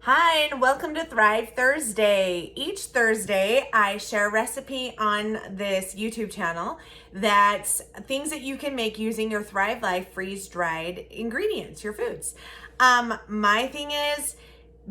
Hi, and welcome to Thrive Thursday. Each Thursday, I share a recipe on this YouTube channel that's things that you can make using your Thrive Life freeze-dried ingredients, your foods. My thing is,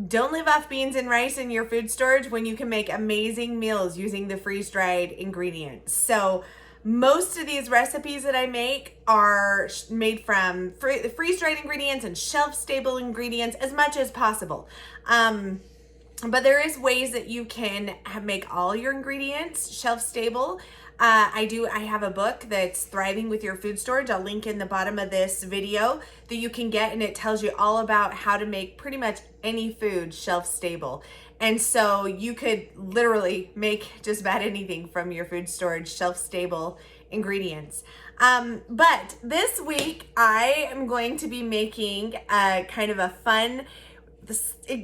don't live off beans and rice in your food storage when you can make amazing meals using the freeze-dried ingredients. So most of these recipes that I make are made from freeze-dried ingredients and shelf-stable ingredients as much as possible. But there is ways that you can make all your ingredients shelf stable. I have a book that's Thriving with Your Food Storage. I'll link in the bottom of this video that you can get, and it tells you all about how to make pretty much any food shelf stable. And so you could literally make just about anything from your food storage shelf stable ingredients. But this week I am going to be making kind of a fun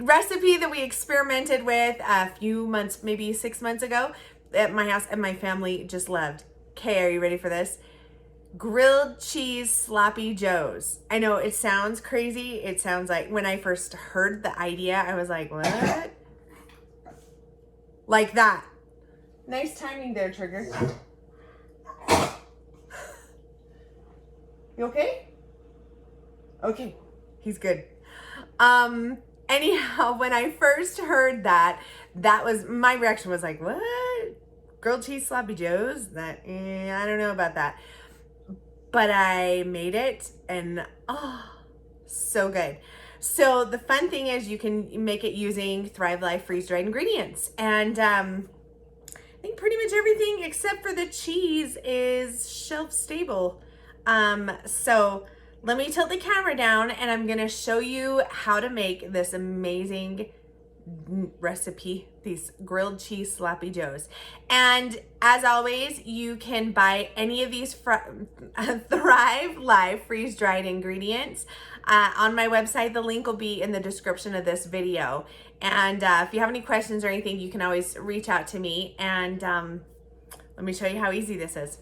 recipe that we experimented with a few months, maybe 6 months ago at my house, and my family just loved. Okay, are you ready for this? Grilled cheese sloppy joes. I know it sounds crazy. It sounds like, when I first heard the idea, I was like, what? Like that. Nice timing there, Trigger. You okay? Okay, he's good. Anyhow, when I first heard that was, my reaction was like, what? Grilled cheese sloppy joes? I don't know about that. But I made it, and so good. So the fun thing is you can make it using Thrive Life freeze-dried ingredients. And I think pretty much everything except for the cheese is shelf stable. So let me tilt the camera down, and I'm gonna show you how to make this amazing recipe, these grilled cheese sloppy joes. And as always, you can buy any of these Thrive Life freeze-dried ingredients on my website. The link will be in the description of this video. And if you have any questions or anything, you can always reach out to me. And let me show you how easy this is.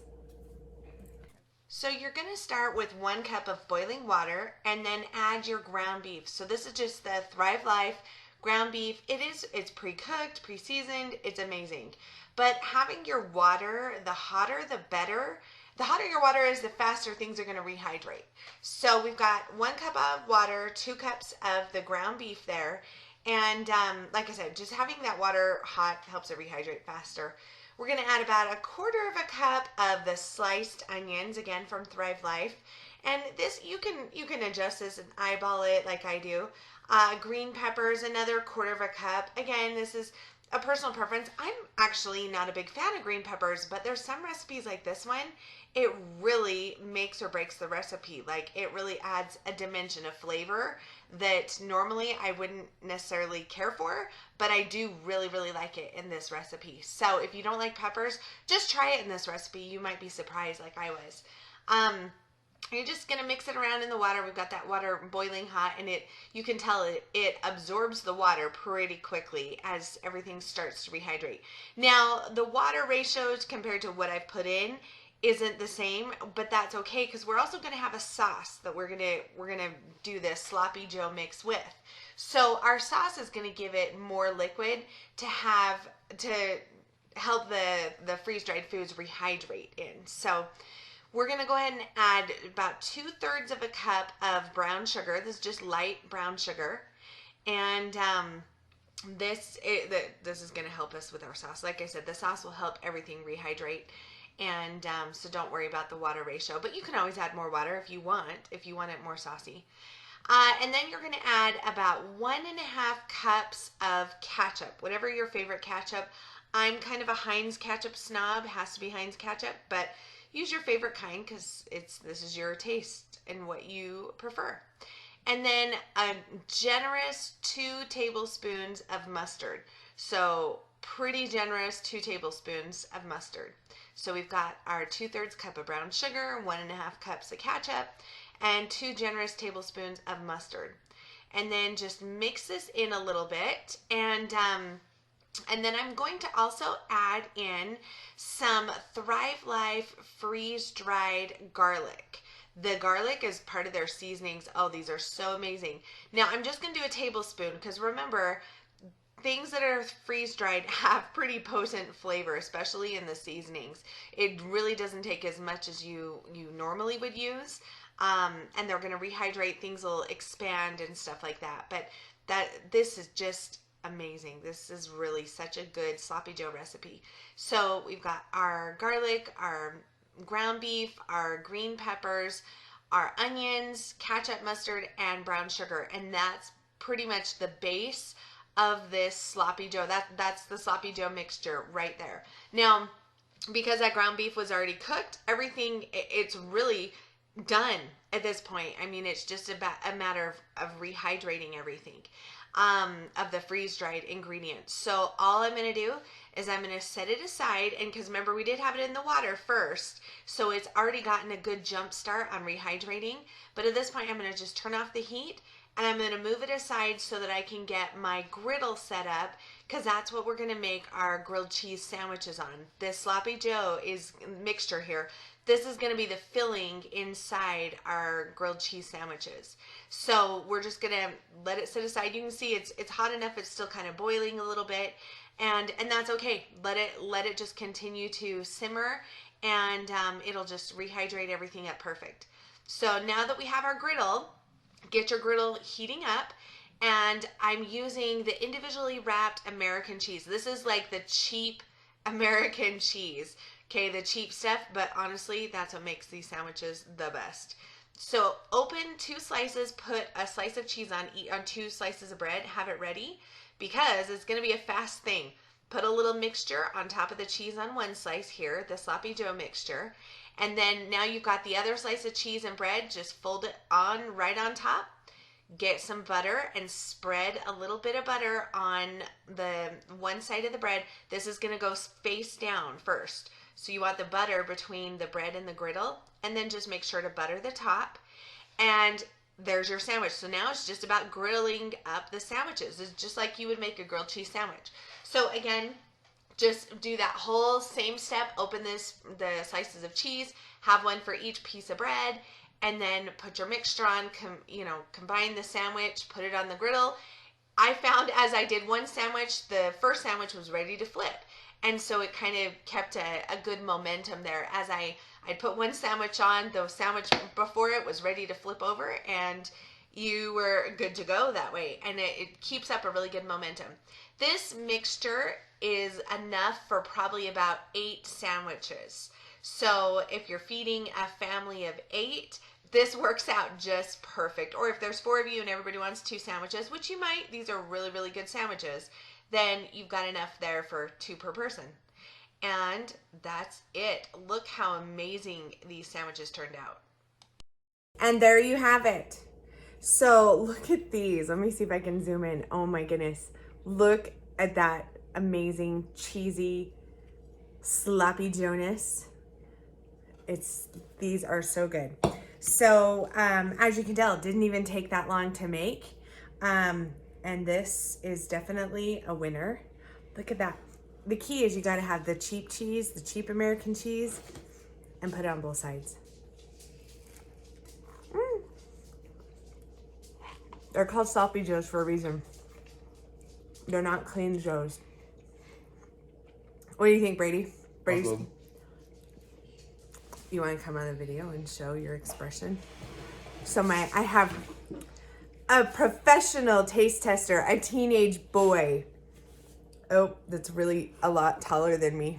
So you're going to start with 1 cup of boiling water and then add your ground beef. So this is just the Thrive Life ground beef. It's pre-cooked, pre-seasoned, it's amazing. But having your water, the hotter the better. The hotter your water is, the faster things are going to rehydrate. So we've got 1 cup of water, 2 cups of the ground beef there. And like I said, just having that water hot helps it rehydrate faster. We're going to add about 1/4 cup of the sliced onions, again from Thrive Life. And this, you can adjust this and eyeball it like I do. Green peppers, another 1/4 cup. Again, this is a personal preference. I'm actually not a big fan of green peppers, but there's some recipes like this one, it really makes or breaks the recipe. Like, it really adds a dimension of flavor that normally I wouldn't necessarily care for, but I do really, really like it in this recipe. So if you don't like peppers, just try it in this recipe. You might be surprised like I was. You're just going to mix it around in the water. We've got that water boiling hot, and you can tell it absorbs the water pretty quickly as everything starts to rehydrate. Now, the water ratios compared to what I've put in isn't the same, but that's okay, because we're also going to have a sauce that we're going to do this sloppy joe mix with. So our sauce is going to give it more liquid to help the freeze-dried foods rehydrate in. So we're going to go ahead and add about 2/3 of a cup of brown sugar. This is just light brown sugar. And this is going to help us with our sauce. Like I said, the sauce will help everything rehydrate. And so don't worry about the water ratio. But you can always add more water if you want it more saucy. And then you're going to add about 1.5 cups of ketchup, whatever your favorite ketchup. I'm kind of a Heinz ketchup snob. It has to be Heinz ketchup, but use your favorite kind, because this is your taste and what you prefer. And then a generous 2 tablespoons of mustard. So pretty generous 2 tablespoons of mustard. So we've got our 2/3 cup of brown sugar, 1.5 cups of ketchup, and 2 generous tablespoons of mustard. And then just mix this in a little bit. And then I'm going to also add in some Thrive Life freeze-dried garlic. The garlic is part of their seasonings. Oh, these are so amazing. Now I'm just going to do a tablespoon because remember, things that are freeze dried have pretty potent flavor, especially in the seasonings. It really doesn't take as much as you normally would use. And they're going to rehydrate, things will expand and stuff like that. But this is just amazing. This is really such a good sloppy Joe recipe. So we've got our garlic, our ground beef, our green peppers, our onions, ketchup, mustard, and brown sugar. And that's pretty much the base of this sloppy Joe. That's the sloppy Joe mixture right there. Now, because that ground beef was already cooked, everything, it's really done at this point. I mean, it's just about a matter of rehydrating everything of the freeze-dried ingredients. So all I'm going to do is I'm going to set it aside, and because remember we did have it in the water first, so it's already gotten a good jump start on rehydrating. But at this point I'm going to just turn off the heat, and I'm going to move it aside so that I can get my griddle set up, because that's what we're going to make our grilled cheese sandwiches on. This sloppy Joe is mixture here. This is going to be the filling inside our grilled cheese sandwiches. So we're just going to let it sit aside. You can see it's hot enough. It's still kind of boiling a little bit, and that's okay. Let it just continue to simmer, and it'll just rehydrate everything up perfect. So now that we have our griddle, get your griddle heating up, and I'm using the individually wrapped American cheese. This is like the cheap American cheese. Okay, the cheap stuff, but honestly, that's what makes these sandwiches the best. So open 2 slices, put a slice of cheese on 2 slices of bread, have it ready, because it's going to be a fast thing. Put a little mixture on top of the cheese on one slice here, the sloppy Joe mixture, and then now you've got the other slice of cheese and bread, just fold it on right on top. Get some butter and spread a little bit of butter on the one side of the bread. This is going to go face down first. So you want the butter between the bread and the griddle, and then just make sure to butter the top. And there's your sandwich. So now it's just about grilling up the sandwiches. It's just like you would make a grilled cheese sandwich. So again, just do that whole same step. Open the slices of cheese, have one for each piece of bread, and then put your mixture on, combine the sandwich, put it on the griddle. I found as I did one sandwich, the first sandwich was ready to flip. And so it kind of kept a good momentum there. As I'd put one sandwich on, the sandwich before it was ready to flip over, and you were good to go that way. And it keeps up a really good momentum. This mixture is enough for probably about 8 sandwiches. So if you're feeding a family of 8, this works out just perfect. Or if there's 4 of you and everybody wants 2 sandwiches, which you might, these are really, really good sandwiches, then you've got enough there for 2 per person. And that's it. Look how amazing these sandwiches turned out. And there you have it. So look at these. Let me see if I can zoom in. Oh my goodness. Look at that amazing, cheesy, sloppy Joe-ness. These are so good. So as you can tell, it didn't even take that long to make. And this is definitely a winner. Look at that. The key is you got to have the cheap cheese, the cheap American cheese, and put it on both sides. They're called sloppy Joes for a reason. They're not clean Joes. What do you think, Brady? Brady's. You want to come on the video and show your expression? So I have a professional taste tester, a teenage boy. Oh, that's really a lot taller than me.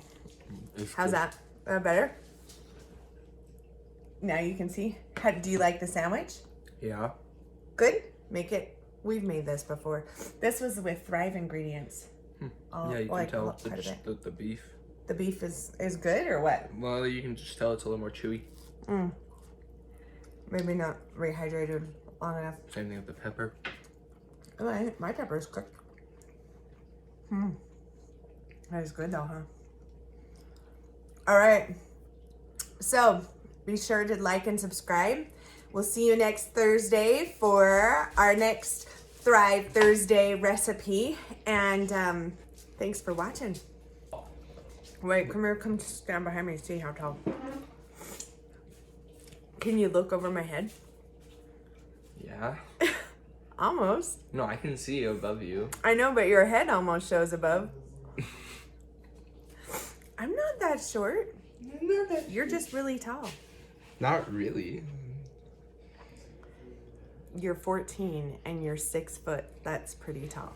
How's that? Better? Now you can see. Do you like the sandwich? Yeah. Good? Make it. We've made this before. This was with Thrive ingredients. Yeah, you can tell the beef. The beef is good or what? Well, you can just tell it's a little more chewy. Maybe not rehydrated long enough. Same thing with the pepper. Oh, my pepper is cooked. That is good though, huh? All right. So be sure to like and subscribe. We'll see you next Thursday for our next Thrive Thursday recipe. And thanks for watching. Wait, come here, come stand behind me, see how tall. Can you look over my head? Yeah. Almost. No, I can see above you. I know, but your head almost shows above. I'm not that short. You're just really tall. Not really. You're 14 and you're 6 foot. That's pretty tall.